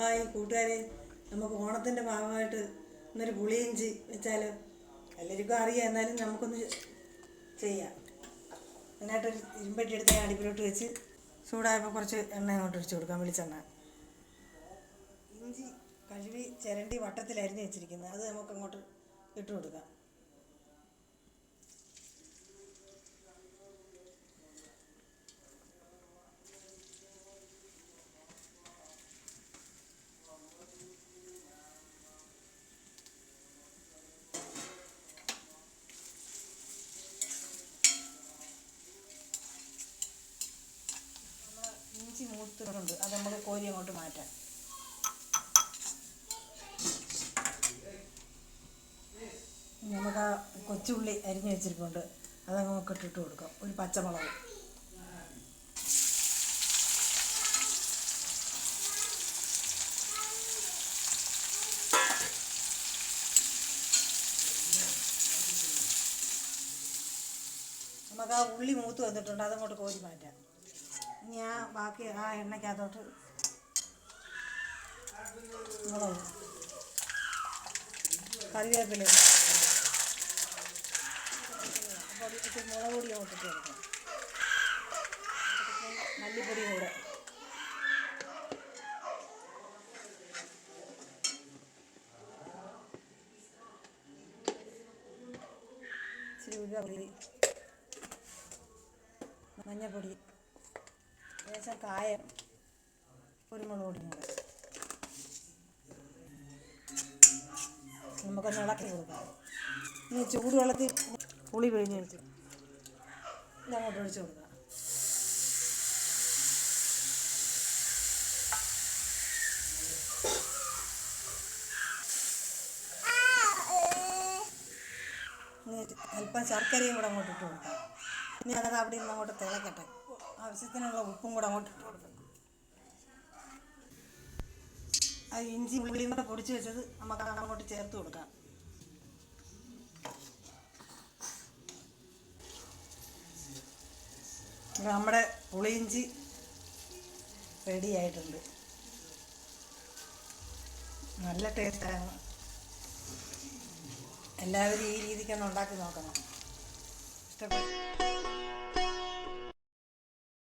Hi കൂട്ടുകാരെ, നമുക്ക് ഓണത്തിൻ്റെ ഭാഗമായിട്ട് ഇന്നൊരു പുളിയിഞ്ചി വെച്ചാൽ എല്ലാവർക്കും അറിയാം, എന്നാലും നമുക്കൊന്ന് ചെയ്യാം. അതിനായിട്ടൊരു ഇരുമ്പട്ടി എടുത്ത് അടുപ്പിലോട്ട് വെച്ച് ചൂടായപ്പോൾ കുറച്ച് എണ്ണ അങ്ങോട്ട് ഒഴിച്ച് കൊടുക്കാം, വെളിച്ചെണ്ണ. ഇഞ്ചി കഴുകി ചിരണ്ടി വട്ടത്തിലരിഞ്ഞ് വെച്ചിരിക്കുന്നത് അത് നമുക്ക് അങ്ങോട്ട് ഇട്ട് കൊടുക്കാം. ഇഞ്ചി മൂത്തിട്ടുണ്ട്, അത് നമുക്ക് കോരി അങ്ങോട്ട് മാറ്റാം. നമുക്ക് ആ കൊച്ചുള്ളി അരിഞ്ഞ് വെച്ചിരിപ്പുണ്ട്, അതങ്ങ് നമുക്ക് ഇട്ടിട്ട് കൊടുക്കാം. ഒരു പച്ചമുളക്, നമുക്ക് ആ ഉള്ളി മൂത്ത് വന്നിട്ടുണ്ട്, അതങ്ങോട്ട് കോരി മാറ്റാം. ഇനി ആ ബാക്കി ആ എണ്ണയ്ക്കകത്തോട്ട് മുളക്, കറിവേപ്പില, അപ്പോൾ ഇച്ചിരി മുളക് പൊടി അങ്ങോട്ടിട്ട് കൊടുക്കാം, മല്ലിപ്പൊടിയും കൂടെ. ഇച്ചിരി ഉരുളി, മഞ്ഞൾപ്പൊടി, ലേശം കായം, കുരുമുളക് പൊടിയും കൂടെ നമുക്കൊന്ന് ഇളക്കി കൊടുക്കാം. ഇനി ചൂടുവെള്ളത്തിൽ പുളി പിഴിഞ്ഞ് വെച്ച് ഇതങ്ങോട്ട് ഒഴിച്ച് കൊടുക്കാം. ഇനി അല്പം ശർക്കരയും കൂടെ അങ്ങോട്ട് ഇട്ട് കൊടുക്കാം. ഇനി അത് അവിടെ നിന്ന് അങ്ങോട്ട് തിളക്കട്ടെ. ആവശ്യത്തിനുള്ള ഉപ്പും കൂടെ അങ്ങോട്ട് ഇട്ട് കൊടുക്കാം. ആ ഇഞ്ചി ഉള്ളിയും കൂടെ പൊടിച്ച് വെച്ചത് നമുക്ക് അങ്ങോട്ട് ചേർത്ത് കൊടുക്കാം. നമ്മുടെ പുളിയിഞ്ചി റെഡി ആയിട്ടുണ്ട്. നല്ല ടേസ്റ്റാണ്. എല്ലാവരും ഈ രീതിക്കൊന്ന് ഉണ്ടാക്കി നോക്കണം. ഇഷ്ടപ്പെട്ടു.